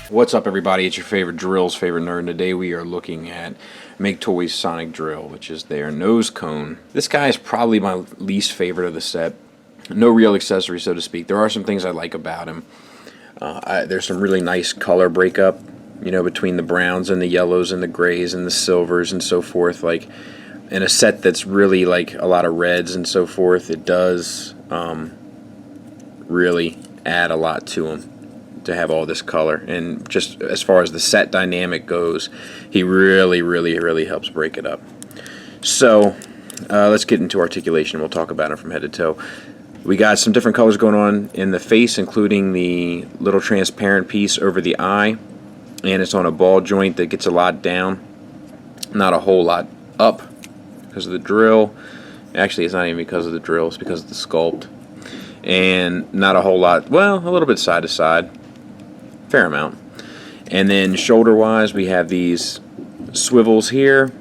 What's up, everybody? It's your favorite drill's favorite nerd, and today we are looking at Maketoys Sonic Drill, which is their nose cone. This guy is probably my least favorite of the set. No real accessory, so to speak. There are some things I like about him. There's some really nice color breakup, you know, between the browns and the yellows and the grays and the silvers and so forth. Like, in a set that's really like a lot of reds and so forth, it does really add a lot to him to have all this color. And just as far as the set dynamic goes, he really helps break it up. So let's get into articulation. We'll talk about it from head to toe. We got some different colors going on in the face, including the little transparent piece over the eye, and it's on a ball joint that gets a lot down, not a whole lot up because of the drill. Actually, it's not even because of the drill, it's because of the sculpt. And not a whole lot, well, a little bit side to side, fair amount. And then shoulder wise, we have these swivels here.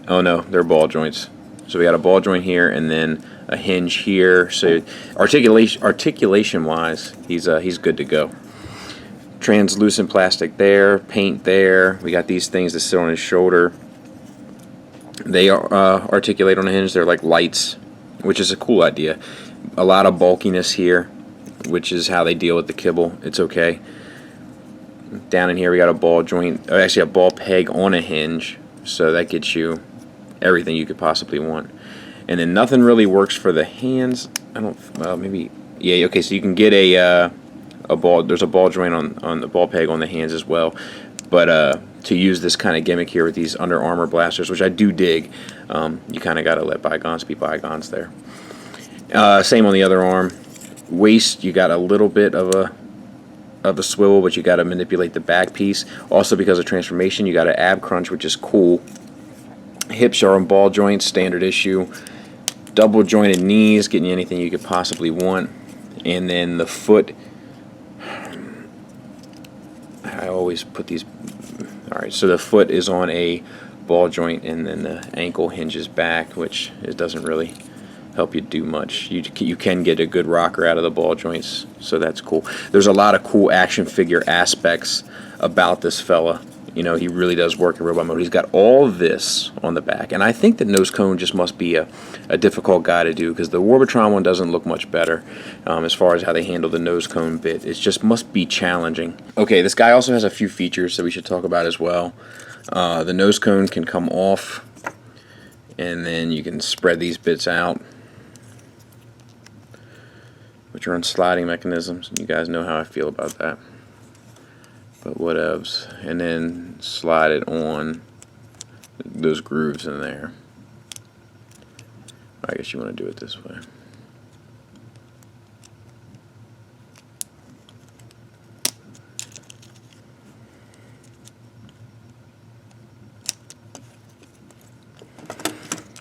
Oh no, they're ball joints. So we got a ball joint here and then a hinge here. So articulation wise, he's good to go. Translucent plastic there, paint there. We got these things that sit on his shoulder. They articulate on a hinge. They're like lights, which is a cool idea. A lot of bulkiness here, which is how they deal with the kibble. It's okay. Down in here we got a ball joint, actually a ball peg on a hinge, so that gets you everything you could possibly want. And then nothing really works for the hands. Well, maybe, yeah, okay, so you can get a ball, there's a ball joint on the ball peg on the hands as well. But to use this kind of gimmick here with these Under Armour blasters, which I do dig, you kind of got to let bygones be bygones there. Same on the other arm. Waist, you got a little bit of a swivel, but you got to manipulate the back piece. Also, because of transformation, you got an ab crunch, which is cool. Hips are on ball joints, standard issue. Double jointed knees, getting you anything you could possibly want. And then the foot, I always put these. All right, so the foot is on a ball joint, and then the ankle hinges back, which it doesn't really help you do much. You can get a good rocker out of the ball joints, so that's cool. There's a lot of cool action figure aspects about this fella. You know, he really does work in robot mode. He's got all this on the back, and I think the nose cone just must be a difficult guy to do, because the Warbotron one doesn't look much better as far as how they handle the nose cone bit. It just must be challenging. Okay, this guy also has a few features that we should talk about as well. The nose cone can come off, and then you can spread these bits out, which are on sliding mechanisms, and you guys know how I feel about that. But whatevs. And then slide it on those grooves in there. I guess you want to do it this way.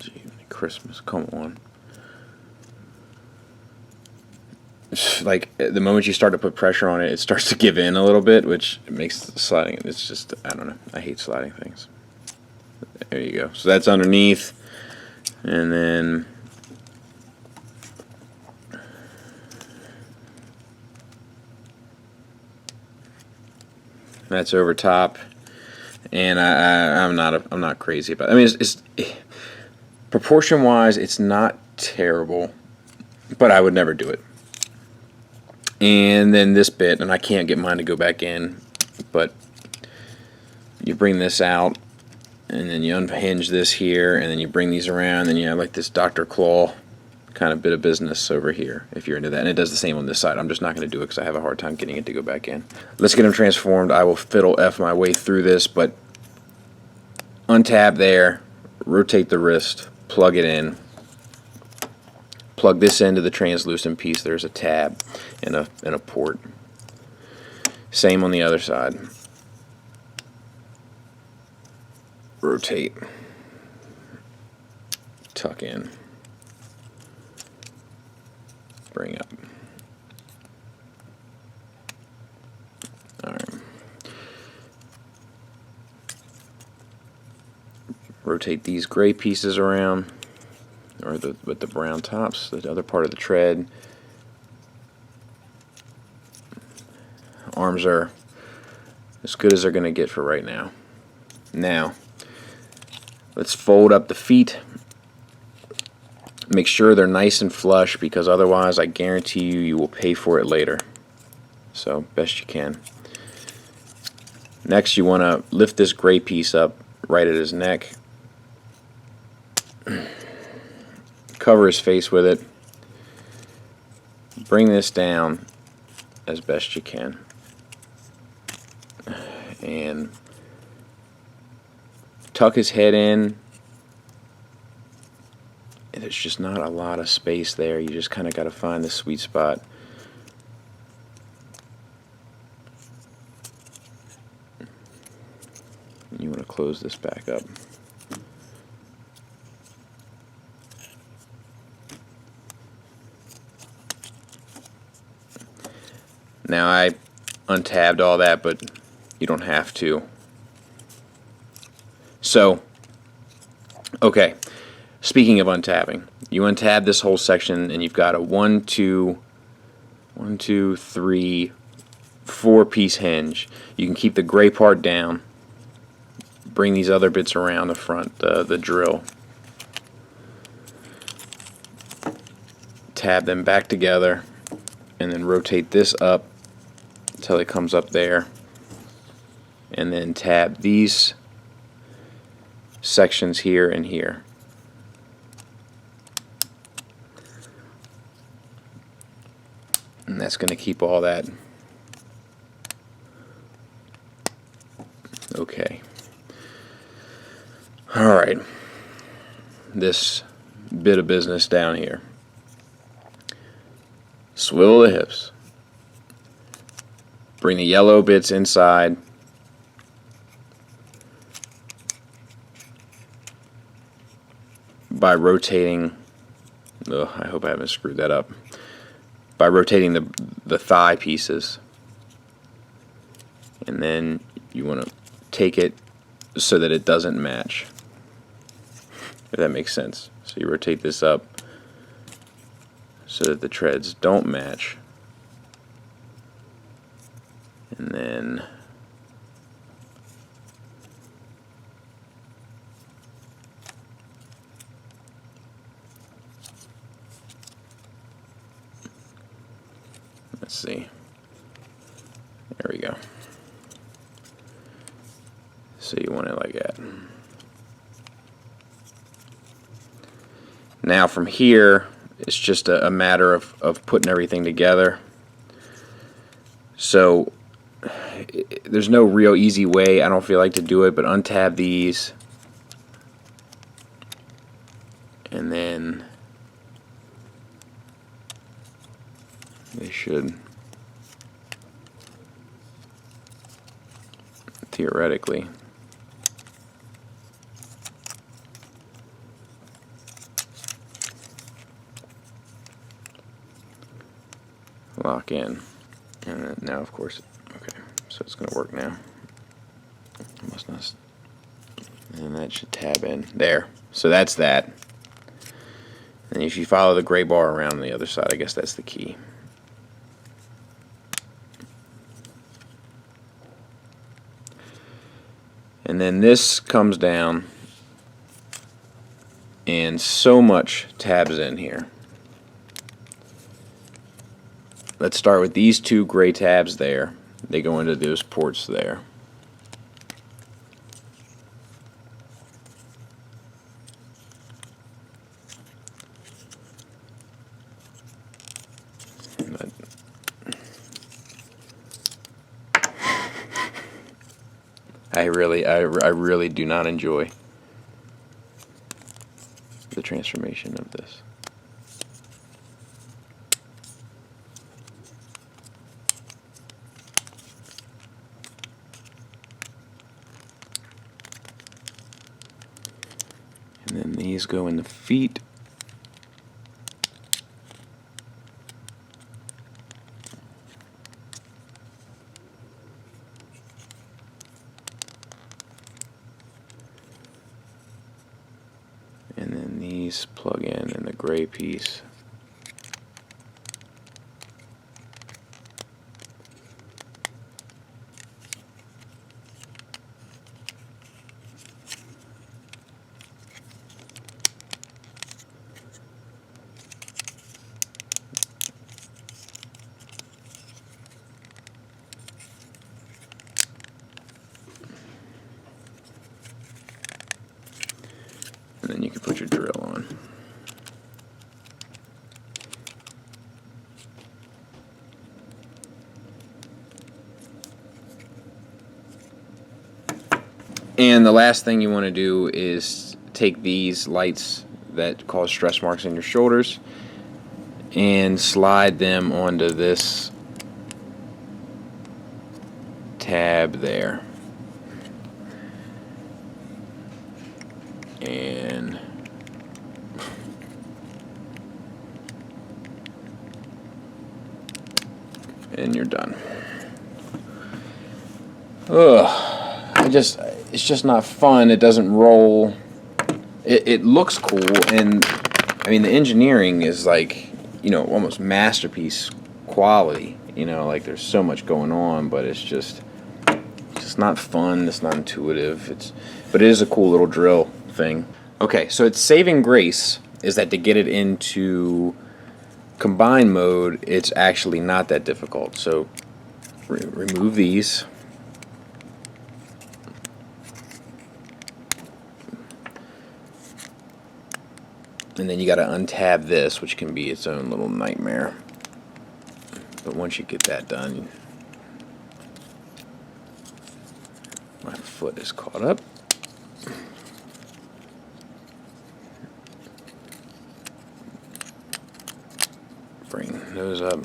Gee, Christmas, come on. Like, the moment you start to put pressure on it, it starts to give in a little bit, which makes the sliding, it's just, I don't know, I hate sliding things. There you go. So that's underneath, and then that's over top, and I'm not crazy about it. I mean, it's proportion wise, it's not terrible, but I would never do it. And then this bit, and I can't get mine to go back in, but you bring this out, and then you unhinge this here, and then you bring these around, and you have like this Dr. Claw kind of bit of business over here, if you're into that. And it does the same on this side. I'm just not going to do it because I have a hard time getting it to go back in. Let's get them transformed. I will fiddle F my way through this, but untab there, rotate the wrist, plug it in. Plug this into the translucent piece. There's a tab and a port. Same on the other side. Rotate. tuck in, bring up. Alright. Rotate these gray pieces around, or with the brown tops, the other part of the tread. Arms are as good as they're going to get for right now. Now, let's fold up the feet. Make sure they're nice and flush, because otherwise I guarantee you will pay for it later. So, best you can. Next, you want to lift this gray piece up right at his neck. Cover his face with it. Bring this down as best you can. And tuck his head in. There's just not a lot of space there. You just kind of got to find the sweet spot. You want to close this back up. Now I untabbed all that, but you don't have to. So, okay, speaking of untabbing, you untab this whole section and you've got a 1, 2, 3, 4 piece hinge. You can keep the gray part down, bring these other bits around the front, the drill, tab them back together, and then rotate this up until it comes up there, and then tab these sections here and here. And that's going to keep all that okay. Alright, this bit of business down here. Swivel the hips. Bring the yellow bits inside. By rotating, I hope I haven't screwed that up. By rotating the thigh pieces. And then you want to take it so that it doesn't match. If that makes sense. So you rotate this up so that the treads don't match. And then let's see. There we go. So you want it like that. Now from here, it's just a matter of putting everything together. So there's no real easy way, I don't feel like, to do it, but untab these and then they should theoretically lock in. And then now, of course, okay, so it's going to work now. Must not. And that should tab in there. So that's that. And if you follow the gray bar around on the other side, I guess that's the key. And then this comes down, and so much tabs in here. Let's start with these two gray tabs there. They go into those ports there. But I really do not enjoy the transformation of this. And then these go in the feet. And then these plug in the gray piece. And then you can put your drill on. And the last thing you want to do is take these lights that cause stress marks in your shoulders and slide them onto this tab there. And you're done. Ugh, it's just not fun. It doesn't roll. It looks cool, and I mean the engineering is like, you know, almost masterpiece quality. You know, like there's so much going on, but it's just not fun. It's not intuitive. But it is a cool little drill thing. Okay, so its saving grace is that to get it into combine mode, it's actually not that difficult. So remove these. And then you got to untab this, which can be its own little nightmare. But once you get that done, my foot is caught up. Bring those up.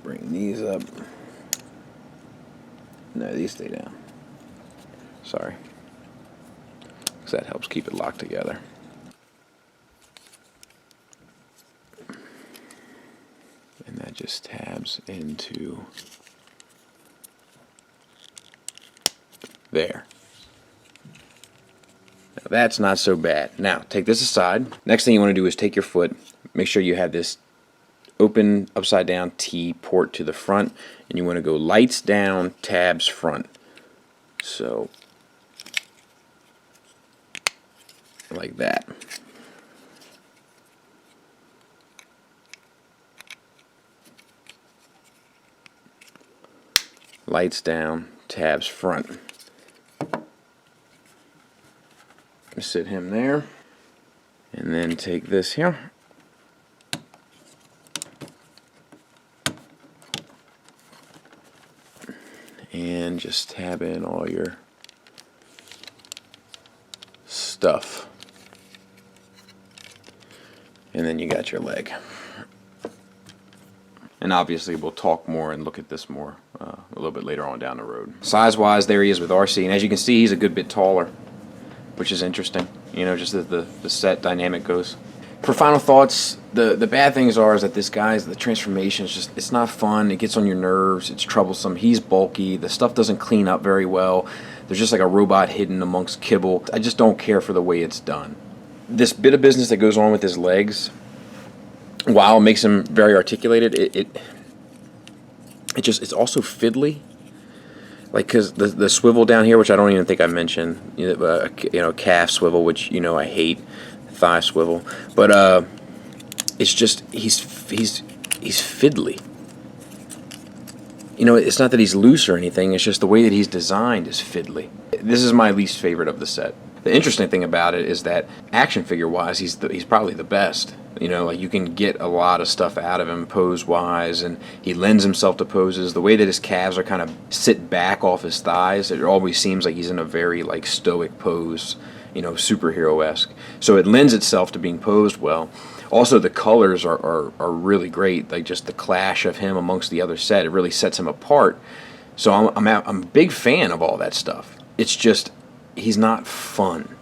Bring these up. No, these stay down. Sorry. Because that helps keep it locked together. And that just tabs into there. Now that's not so bad. Now take this aside. Next thing you want to do is take your foot, make sure you have this open upside down T port to the front, and you want to go lights down, tabs front. So like that. Lights down, tabs front. Sit him there, and then take this here, and just tab in all your stuff, and then you got your leg. And obviously we'll talk more and look at this more a little bit later on down the road. Size wise, there he is with RC, and as you can see, he's a good bit taller, which is interesting, you know, just as the set dynamic goes. For final thoughts, the bad things are is that this guy's, the transformation is just, it's not fun, it gets on your nerves, it's troublesome, he's bulky, the stuff doesn't clean up very well, there's just like a robot hidden amongst kibble. I just don't care for the way it's done. This bit of business that goes on with his legs, while it makes him very articulated, it's also fiddly. Like, because the swivel down here, which I don't even think I mentioned, you know, calf swivel, which, you know, I hate, thigh swivel, but it's just he's fiddly. You know, it's not that he's loose or anything. It's just the way that he's designed is fiddly. This is my least favorite of the set. The interesting thing about it is that action figure wise, he's probably the best. You know, like you can get a lot of stuff out of him pose wise, and he lends himself to poses. The way that his calves are kind of sit back off his thighs, it always seems like he's in a very like stoic pose. you know, superhero-esque. So it lends itself to being posed well. Also, the colors are really great. Like just the clash of him amongst the other set, it really sets him apart. So I'm a big fan of all that stuff. It's just he's not fun.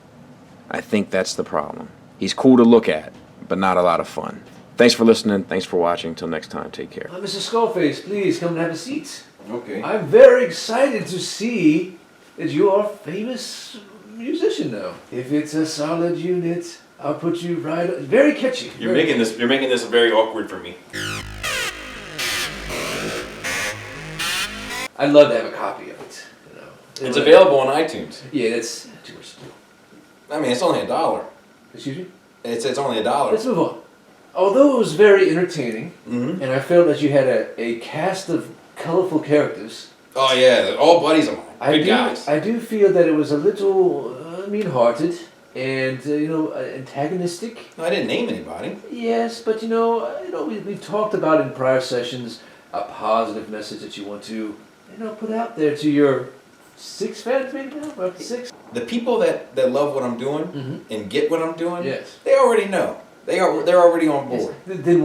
I think that's the problem. He's cool to look at, but not a lot of fun. Thanks for listening. Thanks for watching. Until next time, take care. Mr. Skullface, please come and have a seat. Okay. I'm very excited to see that you are a famous musician now. If it's a solid unit, I'll put you right. Very catchy. You're making this very awkward for me. I'd love to have a copy of it. You know. It's available on iTunes. Yeah, that's too much to do. I mean, it's only $1. Excuse me? It's only $1. Let's move on. Although it was very entertaining, Mm-hmm. and I felt that you had a cast of colorful characters, Oh yeah, they're all buddies of mine. Good guys. I do feel that it was a little mean-hearted and antagonistic. I didn't name anybody. Yes, but we've talked about in prior sessions a positive message that you want to put out there to your 6 fans, maybe now, up to 6. The people that love what I'm doing Mhm. and get what I'm doing, Yes. they already know. They're already on board. Yes. Then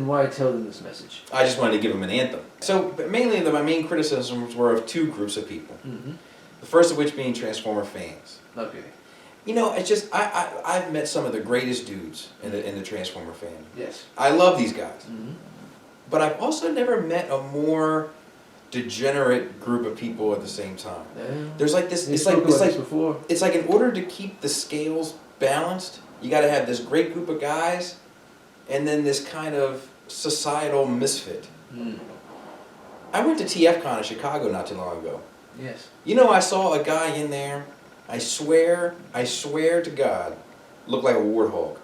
why tell them this message? I just wanted to give them an anthem. So but mainly my main criticisms were of 2 groups of people. Mm-hmm. The first of which being Transformer fans. Okay. You know, it's just I've met some of the greatest dudes in the Transformer fandom. Yes. I love these guys, Mm-hmm. but I've also never met a more degenerate group of people at the same time. Yeah. There's like this. We It's spoke like about this before. it's like in order to keep the scales balanced, you got to have this great group of guys, and then this kind of societal misfit. Mm. I went to TFCon in Chicago not too long ago. Yes. You know, I saw a guy in there. I swear to God, looked like a warthog.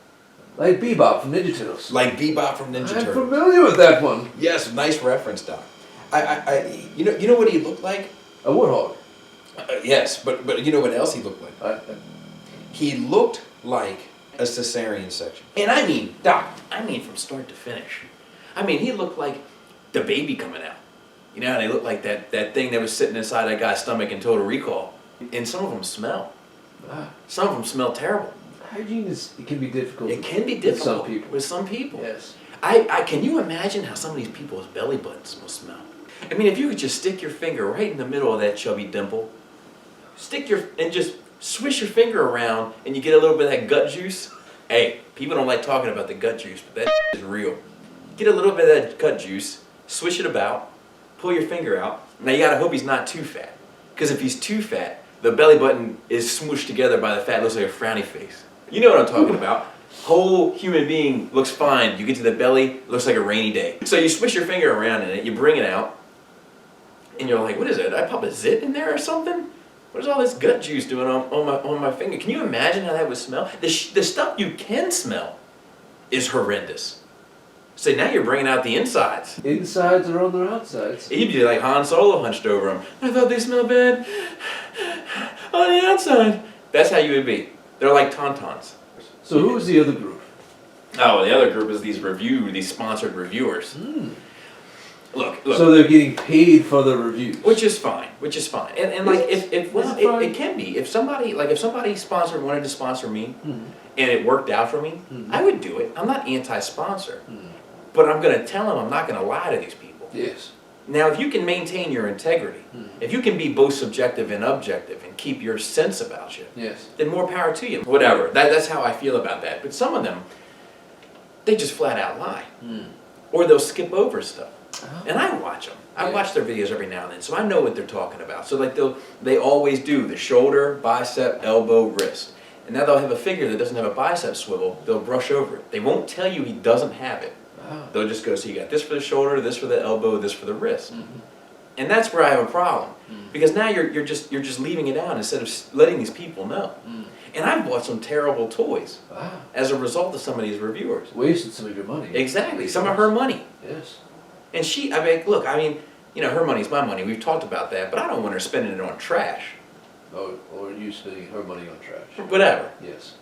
Like Bebop from Ninja Turtles. Like Bebop from Ninja I'm Turtles. familiar with that one. Yes, nice reference, Doc. You know what he looked like? A warthog. Yes, but you know what else he looked like? He looked like a cesarean section. And I mean, Doc, from start to finish. I mean, he looked like the baby coming out. You know, and he looked like that thing that was sitting inside that guy's stomach in Total Recall. And some of them smell. Ah. Some of them smell terrible. Hygiene it can be difficult. It can be difficult with some people. Yes. Yes. Can you imagine how some of these people's belly buttons will smell? I mean, if you could just stick your finger right in the middle of that chubby dimple, and just swish your finger around, and you get a little bit of that gut juice. Hey, people don't like talking about the gut juice, but that is real. Get a little bit of that gut juice, swish it about, pull your finger out. Now you gotta hope he's not too fat, because if he's too fat, the belly button is smooshed together by the fat, looks like a frowny face. You know what I'm talking about. Whole human being looks fine. You get to the belly, it looks like a rainy day. So you swish your finger around in it, you bring it out, and you're like, what is it? Did I pop a zit in there or something? What is all this gut juice doing on my finger? Can you imagine how that would smell? The stuff you can smell is horrendous. So now you're bringing out the insides. Insides are on their outsides. You'd be like Han Solo hunched over them. I thought they smelled bad on the outside. That's how you would be. They're like tauntauns. So who's the other group? Oh, the other group is these sponsored reviewers. Mm. Look. So they're getting paid for the reviews. Which is fine. And like it can be. If somebody wanted to sponsor me and it worked out for me, I would do it. I'm not anti-sponsor. But I'm gonna tell them I'm not gonna lie to these people. Yes. Now if you can maintain your integrity, if you can be both subjective and objective and keep your sense about you, Yes. then more power to you. Whatever. That's how I feel about that. But some of them, they just flat out lie. Or they'll skip over stuff. Oh. And I watch them. I Yeah. watch their videos every now and then, so I know what they're talking about. So like they always do the shoulder, bicep, elbow, wrist. And now they'll have a figure that doesn't have a bicep swivel, they'll brush over it. They won't tell you he doesn't have it. Wow. They'll just go, so you got this for the shoulder, this for the elbow, this for the wrist. Mm-hmm. And that's where I have a problem. Because now you're just leaving it out instead of letting these people know. And I've bought some terrible toys Wow. as a result of some of these reviewers. Wasted some of your money. Exactly. Some of her money. Yes. And her money's my money. We've talked about that, but I don't want her spending it on trash. Or you spending her money on trash. Whatever. Yes.